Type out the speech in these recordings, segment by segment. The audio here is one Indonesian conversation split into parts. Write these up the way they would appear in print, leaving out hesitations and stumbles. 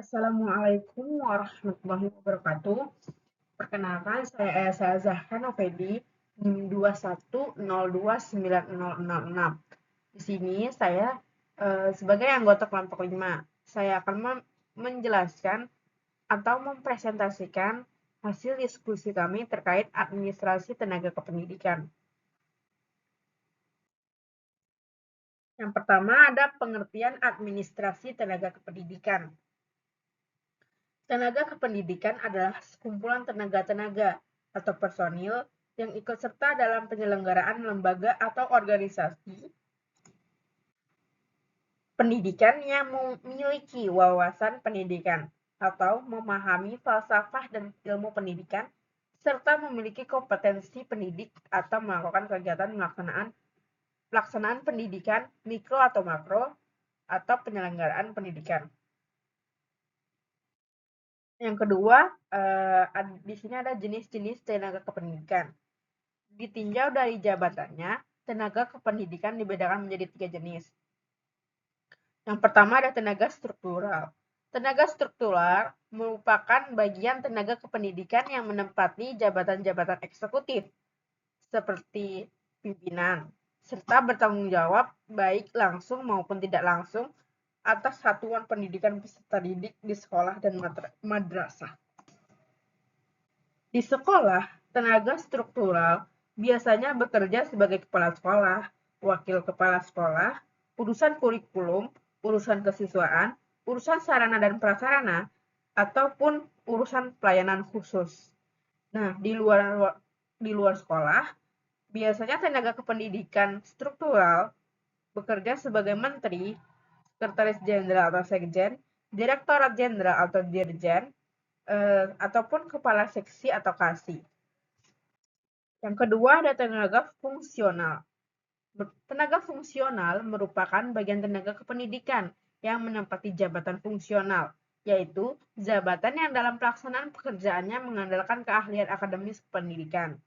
Assalamualaikum warahmatullahi wabarakatuh. Perkenalkan, saya Zahra Novedi, NIM 21029006. Di sini saya sebagai anggota kelompok 5, saya akan menjelaskan atau mempresentasikan hasil diskusi kami terkait administrasi tenaga kependidikan. Yang pertama ada pengertian administrasi tenaga kependidikan. Tenaga kependidikan adalah sekumpulan tenaga-tenaga atau personil yang ikut serta dalam penyelenggaraan lembaga atau organisasi pendidikan yang memiliki wawasan pendidikan atau memahami falsafah dan ilmu pendidikan serta memiliki kompetensi pendidik atau melakukan kegiatan pelaksanaan pendidikan mikro atau makro atau penyelenggaraan pendidikan. Yang kedua, di sini ada jenis-jenis tenaga kependidikan. Ditinjau dari jabatannya, tenaga kependidikan dibedakan menjadi 3 jenis. Yang pertama ada tenaga struktural. Tenaga struktural merupakan bagian tenaga kependidikan yang menempati jabatan-jabatan eksekutif, seperti pimpinan, serta bertanggung jawab baik langsung maupun tidak langsung atas satuan pendidikan peserta didik di sekolah dan madrasah. Di sekolah, tenaga struktural biasanya bekerja sebagai kepala sekolah, wakil kepala sekolah, urusan kurikulum, urusan kesiswaan, urusan sarana dan prasarana, ataupun urusan pelayanan khusus. Nah, di luar sekolah, biasanya tenaga kependidikan struktural bekerja sebagai menteri, sekretaris jenderal atau sekjen, direktorat jenderal atau dirjen, ataupun kepala seksi atau kasih. Yang kedua ada tenaga fungsional. Tenaga fungsional merupakan bagian tenaga kependidikan yang menempati jabatan fungsional, yaitu jabatan yang dalam pelaksanaan pekerjaannya mengandalkan keahlian akademis pendidikan.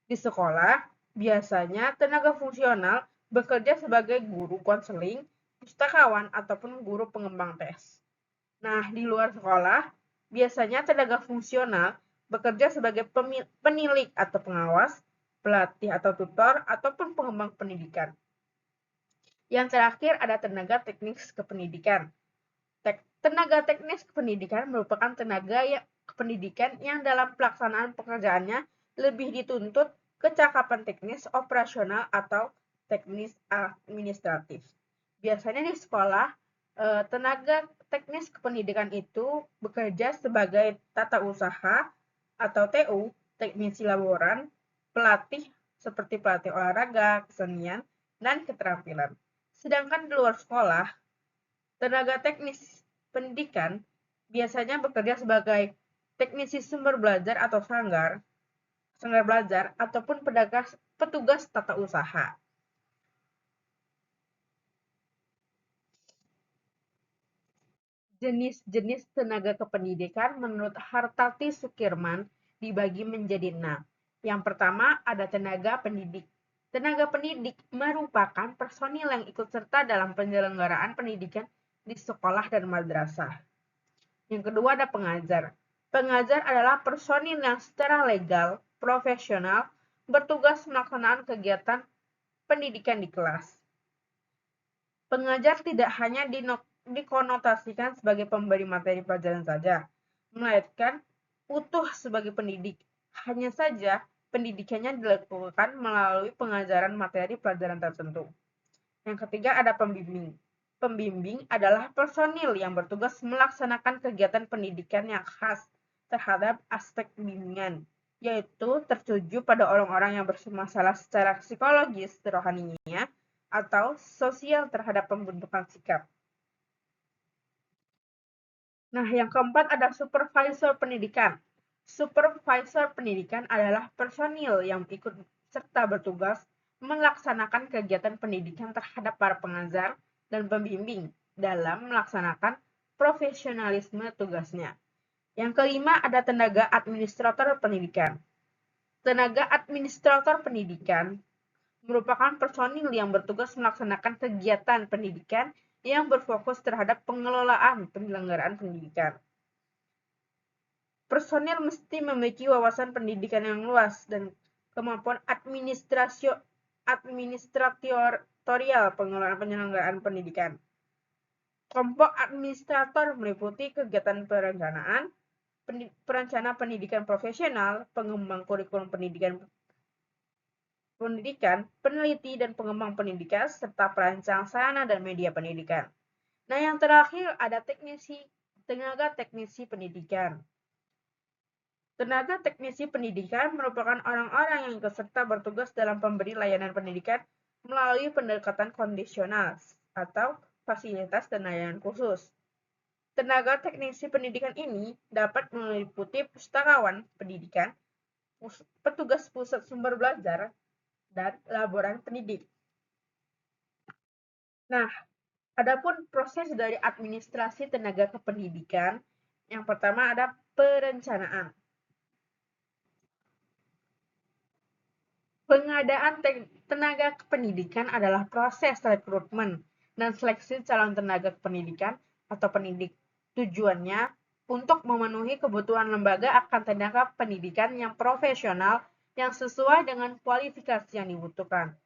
Di sekolah, biasanya tenaga fungsional bekerja sebagai guru konseling, pustakawan, ataupun guru pengembang tes. Nah, di luar sekolah, biasanya tenaga fungsional bekerja sebagai penilik atau pengawas, pelatih atau tutor, ataupun pengembang pendidikan. Yang terakhir ada tenaga teknis kependidikan. Tenaga teknis kependidikan merupakan tenaga kependidikan yang dalam pelaksanaan pekerjaannya lebih dituntut kecakapan teknis operasional atau teknis administratif. Biasanya di sekolah, tenaga teknis kependidikan itu bekerja sebagai tata usaha atau TU, teknisi laboran, pelatih seperti pelatih olahraga, kesenian, dan keterampilan. Sedangkan di luar sekolah, tenaga teknis pendidikan biasanya bekerja sebagai teknisi sumber belajar atau sanggar belajar, ataupun petugas tata usaha. Jenis-jenis tenaga kependidikan menurut Hartati Sukirman dibagi menjadi 6. Yang pertama ada tenaga pendidik. Tenaga pendidik merupakan personil yang ikut serta dalam penyelenggaraan pendidikan di sekolah dan madrasah. Yang kedua ada pengajar. Pengajar adalah personil yang secara legal, profesional, bertugas melaksanakan kegiatan pendidikan di kelas. Pengajar tidak hanya dikonotasikan sebagai pemberi materi pelajaran saja, melainkan utuh sebagai pendidik. Hanya saja pendidikannya dilakukan melalui pengajaran materi pelajaran tertentu. Yang ketiga ada pembimbing. Pembimbing adalah personil yang bertugas melaksanakan kegiatan pendidikan yang khas terhadap aspek bimbingan, yaitu tertuju pada orang-orang yang bermasalah secara psikologis, rohaninya, atau sosial terhadap pembentukan sikap. Nah, yang keempat ada supervisor pendidikan. Supervisor pendidikan adalah personil yang ikut serta bertugas melaksanakan kegiatan pendidikan terhadap para pengajar dan pembimbing dalam melaksanakan profesionalisme tugasnya. Yang kelima ada tenaga administrator pendidikan. Tenaga administrator pendidikan merupakan personil yang bertugas melaksanakan kegiatan pendidikan yang berfokus terhadap pengelolaan penyelenggaraan pendidikan. Personil mesti memiliki wawasan pendidikan yang luas dan kemampuan administratorial pengelolaan penyelenggaraan pendidikan. Kelompok administrator meliputi kegiatan perencana pendidikan profesional, pengembang kurikulum pendidikan, peneliti dan pengembang pendidikan, serta perancang sarana dan media pendidikan. Nah, yang terakhir ada tenaga teknisi pendidikan. Tenaga teknisi pendidikan merupakan orang-orang yang ikut serta bertugas dalam pemberi layanan pendidikan melalui pendekatan kondisional atau fasilitas dan layanan khusus. Tenaga teknisi pendidikan ini dapat meliputi pustakawan pendidikan, petugas pusat sumber belajar, dan laboran pendidik. Nah, adapun proses dari administrasi tenaga kependidikan, yang pertama ada perencanaan. Pengadaan tenaga kependidikan adalah proses rekrutmen dan seleksi calon tenaga kependidikan atau pendidik. Tujuannya untuk memenuhi kebutuhan lembaga akan tenaga pendidikan yang profesional yang sesuai dengan kualifikasi yang dibutuhkan.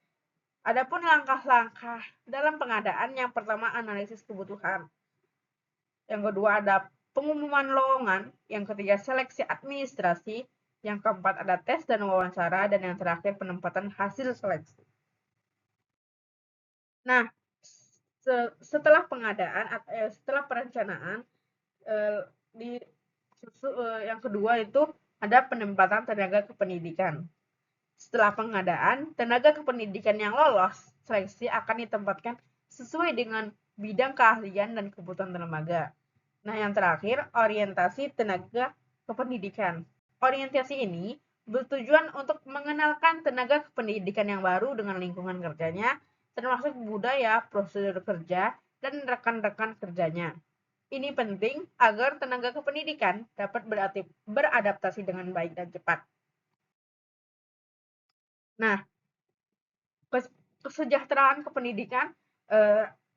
Adapun langkah-langkah dalam pengadaan, yang pertama analisis kebutuhan. Yang kedua ada pengumuman lowongan, yang ketiga seleksi administrasi, yang keempat ada tes dan wawancara, dan yang terakhir penempatan hasil seleksi. Nah, setelah pengadaan, setelah perencanaan, yang kedua itu ada penempatan tenaga kependidikan. Setelah pengadaan, tenaga kependidikan yang lolos seleksi akan ditempatkan sesuai dengan bidang keahlian dan kebutuhan lembaga. Nah, yang terakhir, orientasi tenaga kependidikan. Orientasi ini bertujuan untuk mengenalkan tenaga kependidikan yang baru dengan lingkungan kerjanya, termasuk budaya, prosedur kerja, dan rekan-rekan kerjanya. Ini penting agar tenaga kependidikan dapat beradaptasi dengan baik dan cepat. Nah, kesejahteraan kependidikan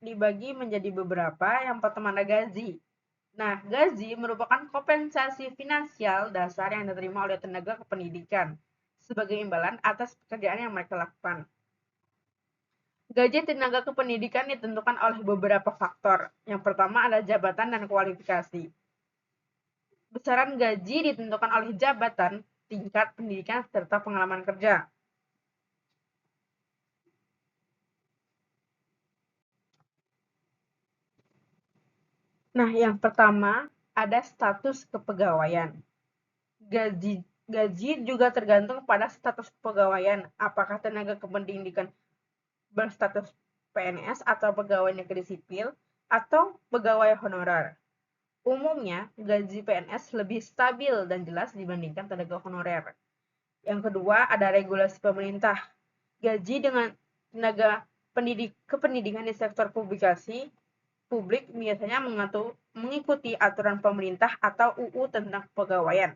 dibagi menjadi beberapa. Yang pertama ada gaji. Nah, gaji merupakan kompensasi finansial dasar yang diterima oleh tenaga kependidikan sebagai imbalan atas pekerjaan yang mereka lakukan. Gaji tenaga kependidikan ditentukan oleh beberapa faktor. Yang pertama ada jabatan dan kualifikasi. Besaran gaji ditentukan oleh jabatan, tingkat pendidikan, serta pengalaman kerja. Nah, yang pertama ada status kepegawaian. Gaji juga tergantung pada status kepegawaian. Apakah tenaga kependidikan berstatus PNS atau pegawai negeri sipil atau pegawai honorer. Umumnya, gaji PNS lebih stabil dan jelas dibandingkan tenaga honorer. Yang kedua, ada regulasi pemerintah. Gaji dengan tenaga kependidikan di sektor publik biasanya mengikuti aturan pemerintah atau UU tentang kepegawaian.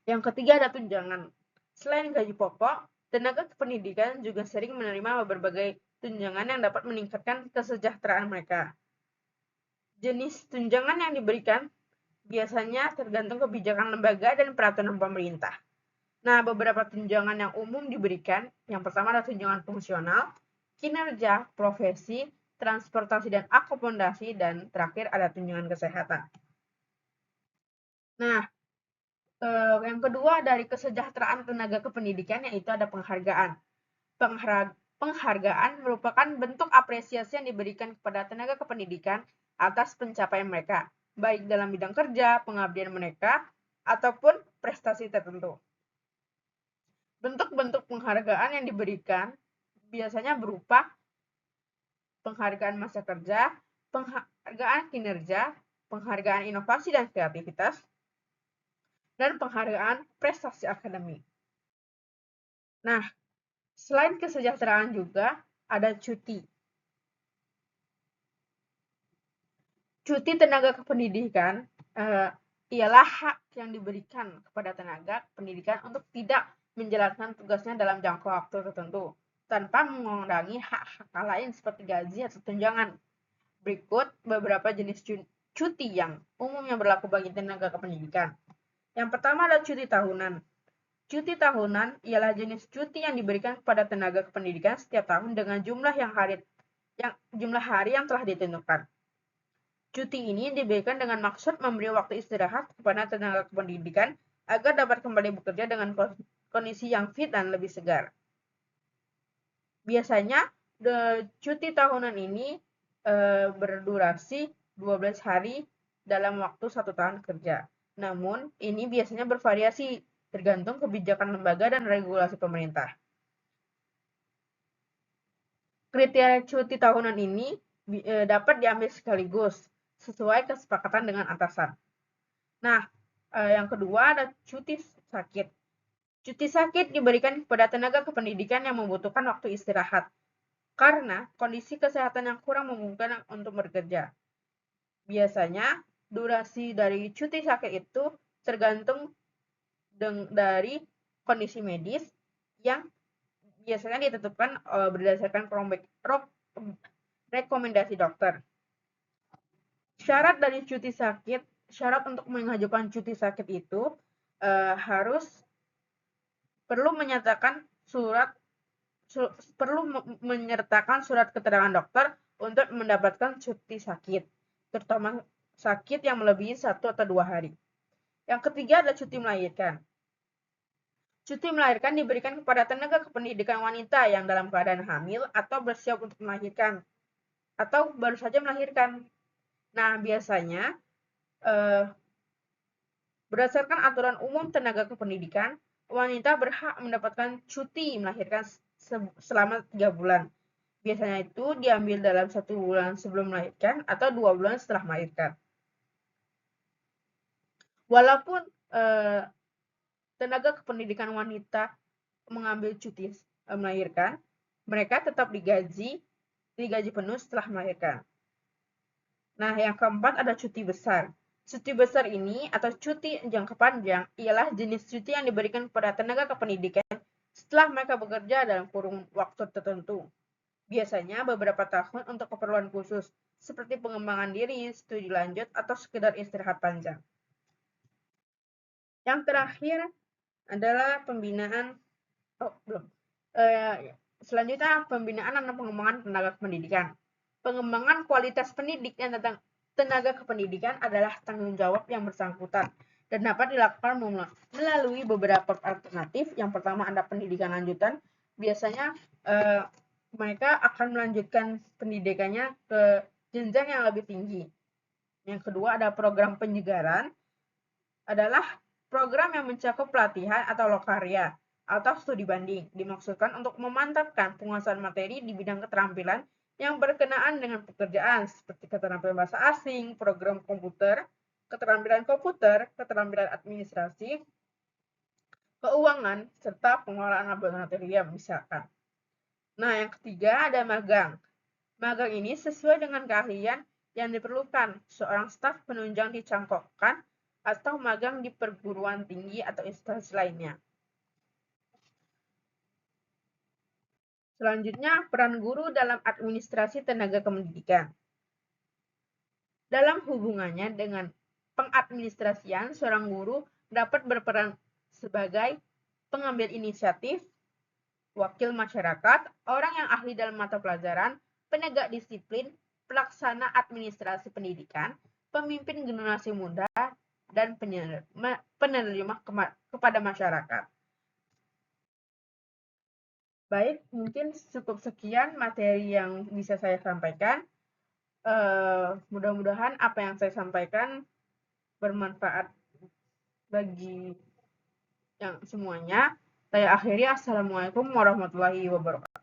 Yang ketiga ada tunjangan. Selain gaji pokok, tenaga kependidikan juga sering menerima berbagai tunjangan yang dapat meningkatkan kesejahteraan mereka. Jenis tunjangan yang diberikan biasanya tergantung kebijakan lembaga dan peraturan pemerintah. Nah, beberapa tunjangan yang umum diberikan, yang pertama adalah tunjangan fungsional, kinerja, profesi, transportasi dan akomodasi, dan terakhir ada tunjangan kesehatan. Nah, yang kedua dari kesejahteraan tenaga kependidikan yaitu ada penghargaan. Penghargaan merupakan bentuk apresiasi yang diberikan kepada tenaga kependidikan atas pencapaian mereka, baik dalam bidang kerja, pengabdian mereka, ataupun prestasi tertentu. Bentuk-bentuk penghargaan yang diberikan biasanya berupa penghargaan masa kerja, penghargaan kinerja, penghargaan inovasi dan kreativitas, dan penghargaan prestasi akademik. Nah, selain kesejahteraan juga ada cuti. Cuti tenaga kependidikan ialah hak yang diberikan kepada tenaga pendidikan untuk tidak menjalankan tugasnya dalam jangka waktu tertentu. tanpa mengurangi hak-hak lain seperti gaji atau tunjangan. Berikut beberapa jenis cuti yang umumnya berlaku bagi tenaga kependidikan. Yang pertama adalah cuti tahunan. Cuti tahunan ialah jenis cuti yang diberikan kepada tenaga kependidikan setiap tahun dengan jumlah hari yang telah ditentukan. Cuti ini diberikan dengan maksud memberi waktu istirahat kepada tenaga kependidikan agar dapat kembali bekerja dengan kondisi yang fit dan lebih segar. Biasanya cuti tahunan ini berdurasi 12 hari dalam waktu 1 tahun kerja. Namun, ini biasanya bervariasi tergantung kebijakan lembaga dan regulasi pemerintah. Kriteria cuti tahunan ini dapat diambil sekaligus sesuai kesepakatan dengan atasan. Nah, yang kedua ada cuti sakit. Cuti sakit diberikan kepada tenaga kependidikan yang membutuhkan waktu istirahat karena kondisi kesehatan yang kurang memungkinkan untuk bekerja. Biasanya, durasi dari cuti sakit itu tergantung dari kondisi medis yang biasanya ditentukan berdasarkan rekomendasi dokter. Syarat untuk mengajukan cuti sakit itu perlu menyertakan surat keterangan dokter untuk mendapatkan cuti sakit, terutama sakit yang melebihi 1 atau 2 hari. Yang ketiga adalah cuti melahirkan. Cuti melahirkan diberikan kepada tenaga kependidikan wanita yang dalam keadaan hamil atau bersiap untuk melahirkan, atau baru saja melahirkan. Nah, biasanya berdasarkan aturan umum tenaga kependidikan, wanita berhak mendapatkan cuti melahirkan selama 3 bulan. Biasanya itu diambil dalam 1 bulan sebelum melahirkan atau 2 bulan setelah melahirkan. Walaupun tenaga kependidikan wanita mengambil cuti melahirkan, mereka tetap digaji penuh setelah melahirkan. Nah, yang keempat ada cuti besar. Cuti besar ini atau cuti jangka panjang ialah jenis cuti yang diberikan kepada tenaga kependidikan setelah mereka bekerja dalam kurun waktu tertentu. Biasanya beberapa tahun untuk keperluan khusus, seperti pengembangan diri, studi lanjut, atau sekedar istirahat panjang. Yang terakhir adalah pembinaan, selanjutnya pembinaan dan pengembangan tenaga pendidikan. Pengembangan kualitas pendidikan tentang tenaga kependidikan adalah tanggung jawab yang bersangkutan dan dapat dilakukan melalui beberapa alternatif. Yang pertama ada pendidikan lanjutan. Biasanya mereka akan melanjutkan pendidikannya ke jenjang yang lebih tinggi. Yang kedua ada program penyegaran, adalah program yang mencakup pelatihan atau lokarya atau studi banding, dimaksudkan untuk memantapkan penguasaan materi di bidang keterampilan yang berkenaan dengan pekerjaan seperti keterampilan bahasa asing, program komputer, keterampilan administrasi, keuangan, serta pengelolaan laboratorium misalkan. Nah, yang ketiga ada magang. Magang ini sesuai dengan keahlian yang diperlukan. Seorang staf penunjang dicangkokkan atau magang di perguruan tinggi atau instansi lainnya. Selanjutnya, peran guru dalam administrasi tenaga pendidikan. Dalam hubungannya dengan pengadministrasian, seorang guru dapat berperan sebagai pengambil inisiatif, wakil masyarakat, orang yang ahli dalam mata pelajaran, penegak disiplin, pelaksana administrasi pendidikan, pemimpin generasi muda, dan penerima kepada masyarakat. Baik, mungkin cukup sekian materi yang bisa saya sampaikan. Mudah-mudahan apa yang saya sampaikan bermanfaat bagi yang semuanya. Saya akhiri, assalamualaikum warahmatullahi wabarakatuh.